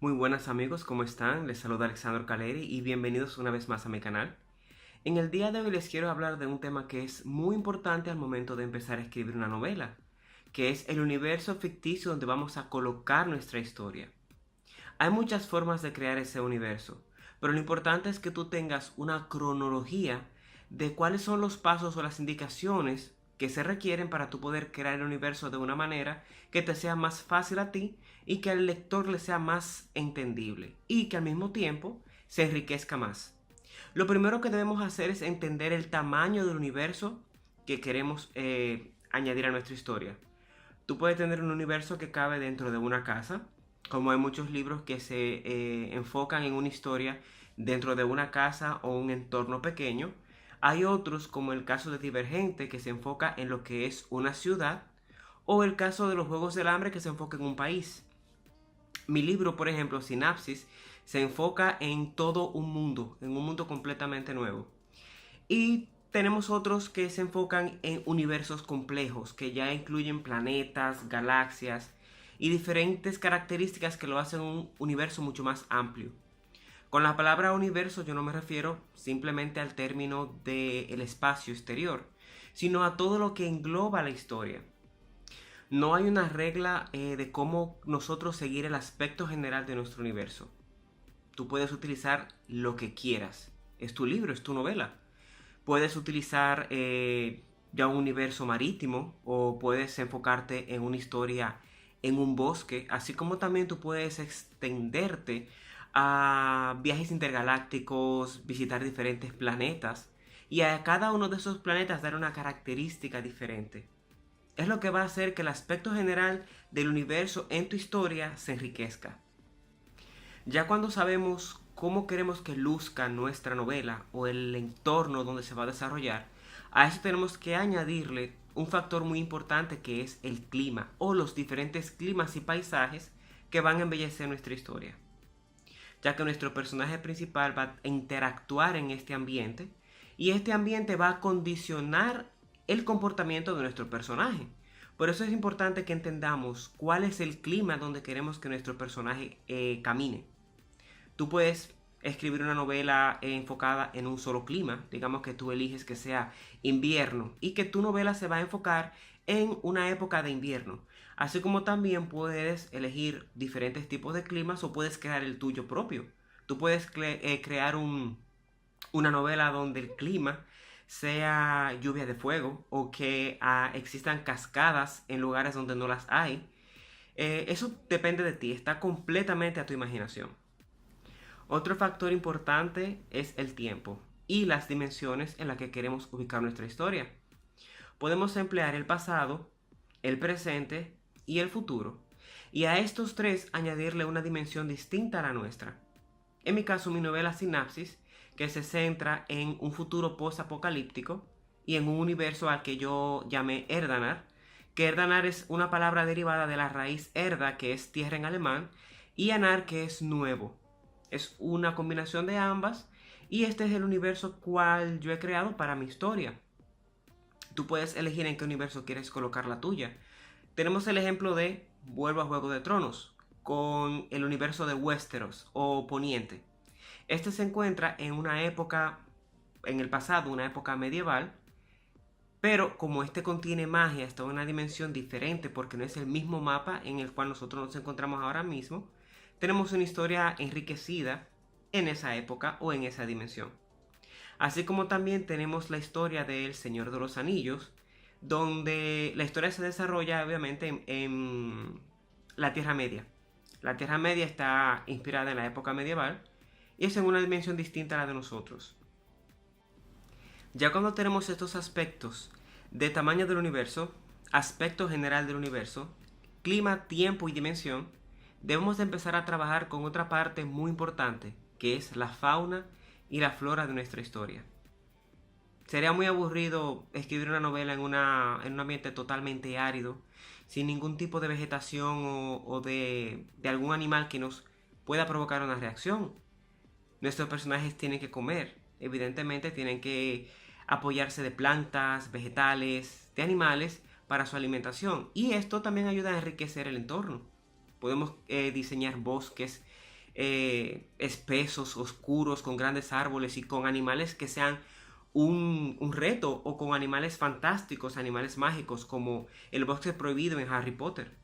Muy buenas amigos, ¿cómo están? Les saluda Alexandro Caleri y bienvenidos una vez más a mi canal. En el día de hoy les quiero hablar de un tema que es muy importante al momento de empezar a escribir una novela, que es el universo ficticio donde vamos a colocar nuestra historia. Hay muchas formas de crear ese universo, pero lo importante es que tú tengas una cronología de cuáles son los pasos o las indicaciones que se requieren para tú poder crear el universo de una manera que te sea más fácil a ti y que al lector le sea más entendible y que al mismo tiempo se enriquezca más. Lo primero que debemos hacer es entender el tamaño del universo que queremos añadir a nuestra historia. Tú puedes tener un universo que cabe dentro de una casa, como hay muchos libros que se enfocan en una historia dentro de una casa o un entorno pequeño. Hay otros, como el caso de Divergente, que se enfoca en lo que es una ciudad, o el caso de los Juegos del Hambre, que se enfoca en un país. Mi libro, por ejemplo, Sinapsis, se enfoca en todo un mundo, en un mundo completamente nuevo. Y tenemos otros que se enfocan en universos complejos, que ya incluyen planetas, galaxias y diferentes características que lo hacen un universo mucho más amplio. Con la palabra universo yo no me refiero simplemente al término del espacio exterior, sino a todo lo que engloba la historia. No hay una regla de cómo nosotros seguir el aspecto general de nuestro universo. Tú puedes utilizar lo que quieras. Es tu libro, es tu novela. Puedes utilizar ya un universo marítimo o puedes enfocarte en una historia en un bosque, así como también tú puedes extenderte a viajes intergalácticos, visitar diferentes planetas y a cada uno de esos planetas dar una característica diferente. Es lo que va a hacer que el aspecto general del universo en tu historia se enriquezca. Ya cuando sabemos cómo queremos que luzca nuestra novela o el entorno donde se va a desarrollar, a eso tenemos que añadirle un factor muy importante que es el clima o los diferentes climas y paisajes que van a embellecer nuestra historia. Ya que nuestro personaje principal va a interactuar en este ambiente y este ambiente va a condicionar el comportamiento de nuestro personaje. Por eso es importante que entendamos cuál es el clima donde queremos que nuestro personaje camine. Tú puedes escribir una novela enfocada en un solo clima, digamos que tú eliges que sea invierno y que tu novela se va a enfocar en una época de invierno. Así como también puedes elegir diferentes tipos de climas o puedes crear el tuyo propio. Tú puedes crear una novela donde el clima sea lluvia de fuego o que existan cascadas en lugares donde no las hay. Eso depende de ti, está completamente a tu imaginación. Otro factor importante es el tiempo y las dimensiones en las que queremos ubicar nuestra historia. Podemos emplear el pasado, el presente y el futuro, y a estos tres añadirle una dimensión distinta a la nuestra. En mi caso, mi novela Sinapsis, que se centra en un futuro post-apocalíptico y en un universo al que yo llamé Erdanar, que Erdanar es una palabra derivada de la raíz Erda, que es tierra en alemán, y Anar, que es nuevo. Es una combinación de ambas y este es el universo cual yo he creado para mi historia. Tú puedes elegir en qué universo quieres colocar la tuya. Tenemos el ejemplo de vuelvo a Juego de Tronos con el universo de Westeros o Poniente. Este se encuentra en una época, en el pasado, una época medieval, pero como este contiene magia, está en una dimensión diferente porque no es el mismo mapa en el cual nosotros nos encontramos ahora mismo, tenemos una historia enriquecida en esa época o en esa dimensión. Así como también tenemos la historia del Señor de los Anillos, donde la historia se desarrolla obviamente en la Tierra Media. La Tierra Media está inspirada en la época medieval y es en una dimensión distinta a la de nosotros. Ya cuando tenemos estos aspectos de tamaño del universo, aspecto general del universo, clima, tiempo y dimensión, debemos de empezar a trabajar con otra parte muy importante, que es la fauna y la flora de nuestra historia. Sería muy aburrido escribir una novela en un ambiente totalmente árido, sin ningún tipo de vegetación o de algún animal que nos pueda provocar una reacción. Nuestros personajes tienen que comer, evidentemente tienen que apoyarse de plantas, vegetales, de animales para su alimentación. Y esto también ayuda a enriquecer el entorno. Podemos diseñar bosques espesos, oscuros, con grandes árboles y con animales que sean un reto, o con animales fantásticos, animales mágicos como el bosque prohibido en Harry Potter.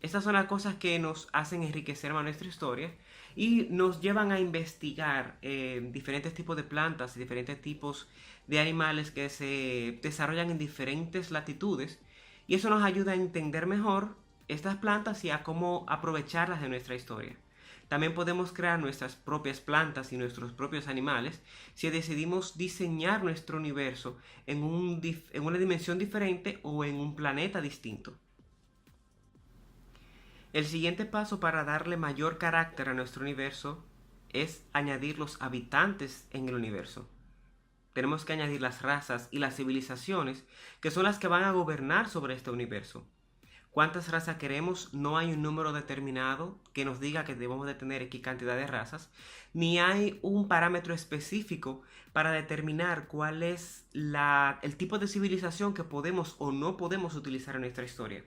Estas son las cosas que nos hacen enriquecer más nuestra historia y nos llevan a investigar diferentes tipos de plantas y diferentes tipos de animales que se desarrollan en diferentes latitudes, y eso nos ayuda a entender mejor estas plantas y a cómo aprovecharlas en nuestra historia. También podemos crear nuestras propias plantas y nuestros propios animales si decidimos diseñar nuestro universo en una dimensión diferente o en un planeta distinto. El siguiente paso para darle mayor carácter a nuestro universo es añadir los habitantes en el universo. Tenemos que añadir las razas y las civilizaciones que son las que van a gobernar sobre este universo. ¿Cuántas razas queremos? No hay un número determinado que nos diga que debemos de tener X cantidad de razas, ni hay un parámetro específico para determinar cuál es el tipo de civilización que podemos o no podemos utilizar en nuestra historia.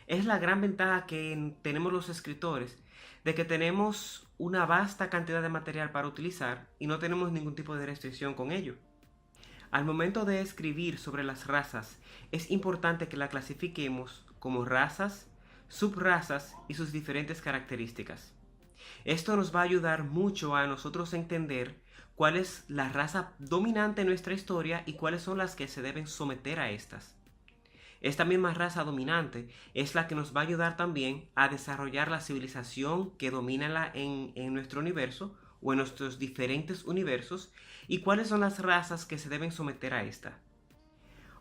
Es la gran ventaja que tenemos los escritores, de que tenemos una vasta cantidad de material para utilizar y no tenemos ningún tipo de restricción con ello. Al momento de escribir sobre las razas, es importante que la clasifiquemos como razas, subrazas y sus diferentes características. Esto nos va a ayudar mucho a nosotros entender cuál es la raza dominante en nuestra historia y cuáles son las que se deben someter a estas. Esta misma raza dominante es la que nos va a ayudar también a desarrollar la civilización que domina en nuestro universo o en nuestros diferentes universos, y cuáles son las razas que se deben someter a esta.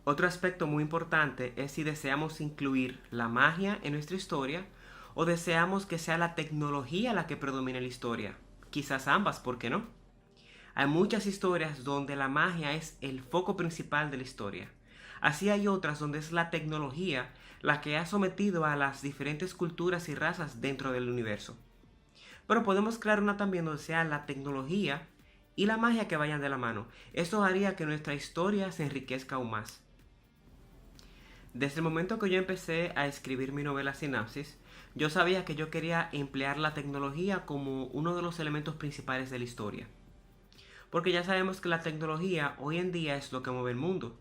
Otro aspecto muy importante es si deseamos incluir la magia en nuestra historia o deseamos que sea la tecnología la que predomine en la historia. Quizás ambas, ¿por qué no? Hay muchas historias donde la magia es el foco principal de la historia. Así hay otras donde es la tecnología la que ha sometido a las diferentes culturas y razas dentro del universo. Pero podemos crear una también donde sea la tecnología y la magia que vayan de la mano. Esto haría que nuestra historia se enriquezca aún más. Desde el momento que yo empecé a escribir mi novela Sinapsis, yo sabía que yo quería emplear la tecnología como uno de los elementos principales de la historia. Porque ya sabemos que la tecnología hoy en día es lo que mueve el mundo.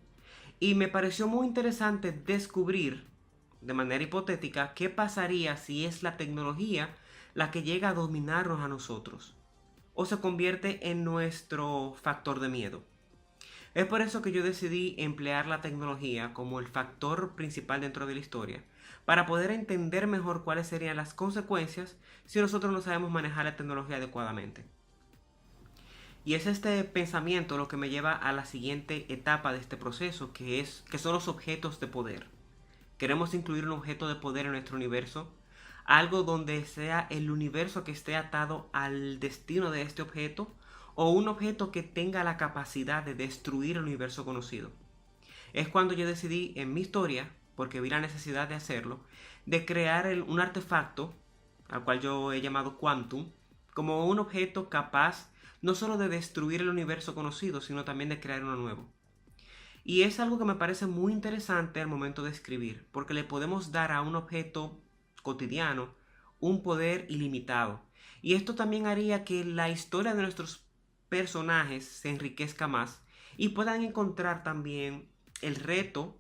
Y me pareció muy interesante descubrir, de manera hipotética, qué pasaría si es la tecnología la que llega a dominarnos a nosotros, o se convierte en nuestro factor de miedo. Es por eso que yo decidí emplear la tecnología como el factor principal dentro de la historia, para poder entender mejor cuáles serían las consecuencias si nosotros no sabemos manejar la tecnología adecuadamente. Y es este pensamiento lo que me lleva a la siguiente etapa de este proceso, que son los objetos de poder. Queremos incluir un objeto de poder en nuestro universo, algo donde sea el universo que esté atado al destino de este objeto, o un objeto que tenga la capacidad de destruir el universo conocido. Es cuando yo decidí en mi historia, porque vi la necesidad de hacerlo, de crear un artefacto, al cual yo he llamado Quantum, como un objeto capaz no solo de destruir el universo conocido, sino también de crear uno nuevo. Y es algo que me parece muy interesante al momento de escribir, porque le podemos dar a un objeto cotidiano un poder ilimitado. Y esto también haría que la historia de nuestros personajes se enriquezca más y puedan encontrar también el reto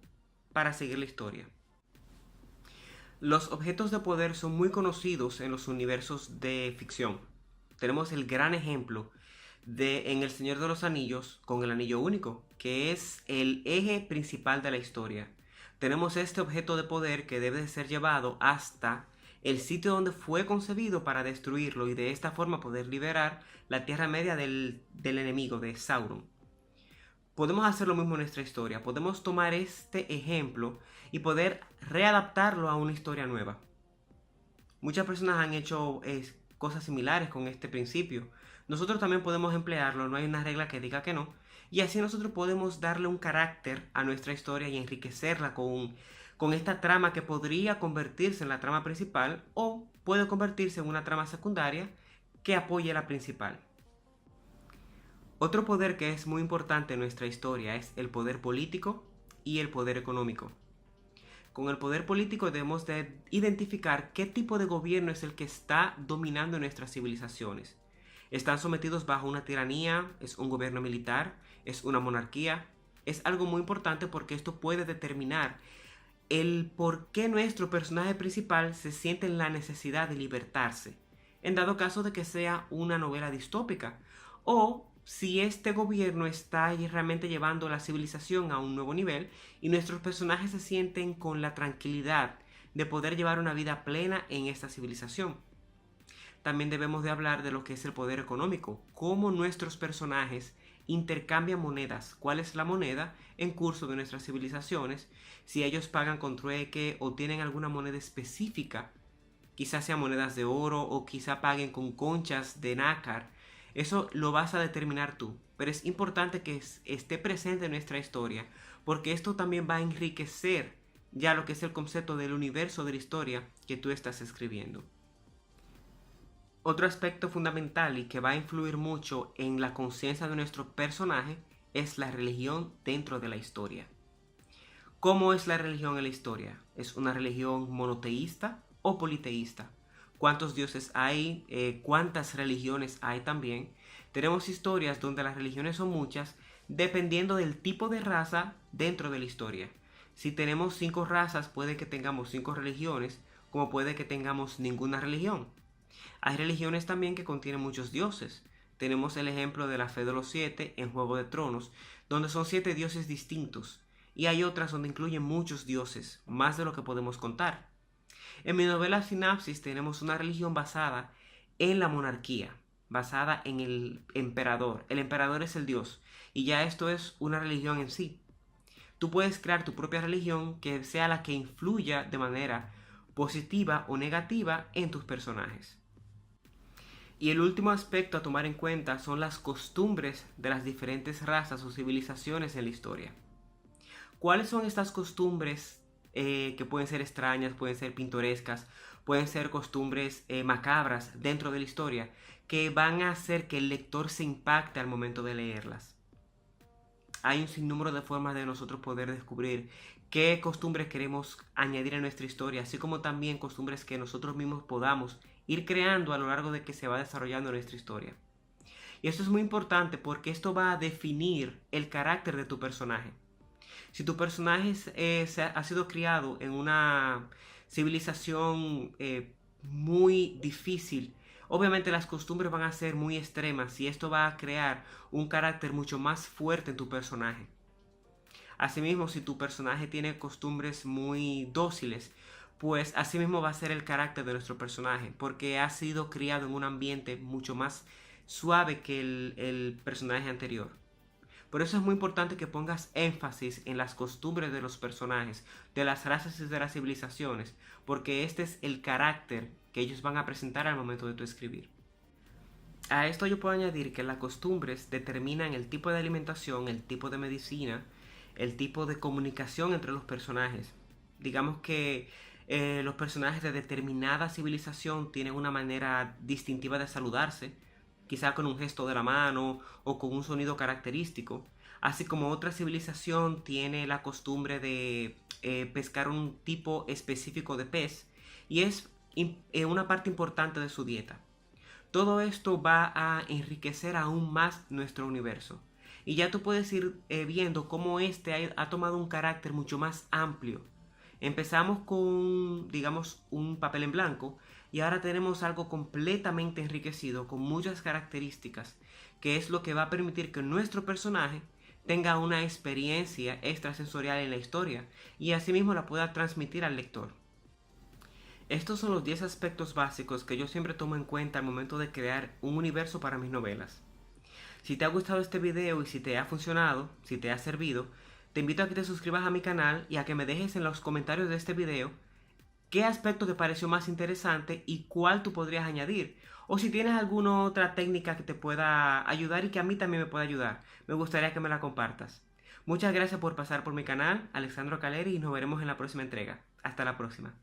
para seguir la historia. Los objetos de poder son muy conocidos en los universos de ficción. Tenemos el gran ejemplo en El Señor de los Anillos con el Anillo Único, que es el eje principal de la historia. Tenemos este objeto de poder que debe de ser llevado hasta el sitio donde fue concebido para destruirlo y de esta forma poder liberar la Tierra Media del enemigo, de Sauron. Podemos hacer lo mismo en nuestra historia. Podemos tomar este ejemplo y poder readaptarlo a una historia nueva. Muchas personas han hecho cosas similares con este principio. Nosotros también podemos emplearlo, no hay una regla que diga que no. Y así nosotros podemos darle un carácter a nuestra historia y enriquecerla con esta trama que podría convertirse en la trama principal o puede convertirse en una trama secundaria que apoye la principal. Otro poder que es muy importante en nuestra historia es el poder político y el poder económico. Con el poder político debemos de identificar qué tipo de gobierno es el que está dominando nuestras civilizaciones. ¿Están sometidos bajo una tiranía? ¿Es un gobierno militar? ¿Es una monarquía? Es algo muy importante porque esto puede determinar el por qué nuestro personaje principal se siente en la necesidad de libertarse, en dado caso de que sea una novela distópica, o si este gobierno está realmente llevando la civilización a un nuevo nivel y nuestros personajes se sienten con la tranquilidad de poder llevar una vida plena en esta civilización. También debemos de hablar de lo que es el poder económico, cómo nuestros personajes intercambian monedas, cuál es la moneda en curso de nuestras civilizaciones, si ellos pagan con trueque o tienen alguna moneda específica, quizás sean monedas de oro o quizá paguen con conchas de nácar. Eso lo vas a determinar tú, pero es importante que esté presente en nuestra historia, porque esto también va a enriquecer ya lo que es el concepto del universo de la historia que tú estás escribiendo. Otro aspecto fundamental y que va a influir mucho en la conciencia de nuestro personaje es la religión dentro de la historia. ¿Cómo es la religión en la historia? ¿Es una religión monoteísta o politeísta? ¿Cuántos dioses hay? ¿Cuántas religiones hay también? Tenemos historias donde las religiones son muchas dependiendo del tipo de raza dentro de la historia. Si tenemos 5 razas, puede que tengamos 5 religiones, como puede que tengamos ninguna religión. Hay religiones también que contienen muchos dioses. Tenemos el ejemplo de la Fe de los Siete en Juego de Tronos, donde son 7 dioses distintos. Y hay otras donde incluyen muchos dioses, más de lo que podemos contar. En mi novela Sinapsis tenemos una religión basada en la monarquía, basada en el emperador. El emperador es el dios, y ya esto es una religión en sí. Tú puedes crear tu propia religión que sea la que influya de manera positiva o negativa en tus personajes. Y el último aspecto a tomar en cuenta son las costumbres de las diferentes razas o civilizaciones en la historia. ¿Cuáles son estas costumbres que pueden ser extrañas, pueden ser pintorescas, pueden ser costumbres macabras dentro de la historia que van a hacer que el lector se impacte al momento de leerlas? Hay un sinnúmero de formas de nosotros poder descubrir qué costumbres queremos añadir a nuestra historia, así como también costumbres que nosotros mismos podamos ir creando a lo largo de que se va desarrollando nuestra historia. Y esto es muy importante porque esto va a definir el carácter de tu personaje. Si tu personaje ha sido criado en una civilización muy difícil, obviamente las costumbres van a ser muy extremas y esto va a crear un carácter mucho más fuerte en tu personaje. Asimismo, si tu personaje tiene costumbres muy dóciles, pues asimismo va a ser el carácter de nuestro personaje, porque ha sido criado en un ambiente mucho más suave que el personaje anterior. Por eso es muy importante que pongas énfasis en las costumbres de los personajes, de las razas y de las civilizaciones, porque este es el carácter que ellos van a presentar al momento de tu escribir. A esto yo puedo añadir que las costumbres determinan el tipo de alimentación, el tipo de medicina, el tipo de comunicación entre los personajes. Digamos que los personajes de determinada civilización tienen una manera distintiva de saludarse, quizá con un gesto de la mano o con un sonido característico, así como otra civilización tiene la costumbre de pescar un tipo específico de pez y es una parte importante de su dieta. Todo esto va a enriquecer aún más nuestro universo. Y ya tú puedes ir viendo cómo este ha tomado un carácter mucho más amplio. Empezamos con, digamos, un papel en blanco y ahora tenemos algo completamente enriquecido con muchas características, que es lo que va a permitir que nuestro personaje tenga una experiencia extrasensorial en la historia y asimismo la pueda transmitir al lector. Estos son los 10 aspectos básicos que yo siempre tomo en cuenta al momento de crear un universo para mis novelas. Si te ha gustado este video y si te ha funcionado, si te ha servido, te invito a que te suscribas a mi canal y a que me dejes en los comentarios de este video qué aspecto te pareció más interesante y cuál tú podrías añadir. O si tienes alguna otra técnica que te pueda ayudar y que a mí también me pueda ayudar, me gustaría que me la compartas. Muchas gracias por pasar por mi canal, Alexandro Caleri, y nos veremos en la próxima entrega. Hasta la próxima.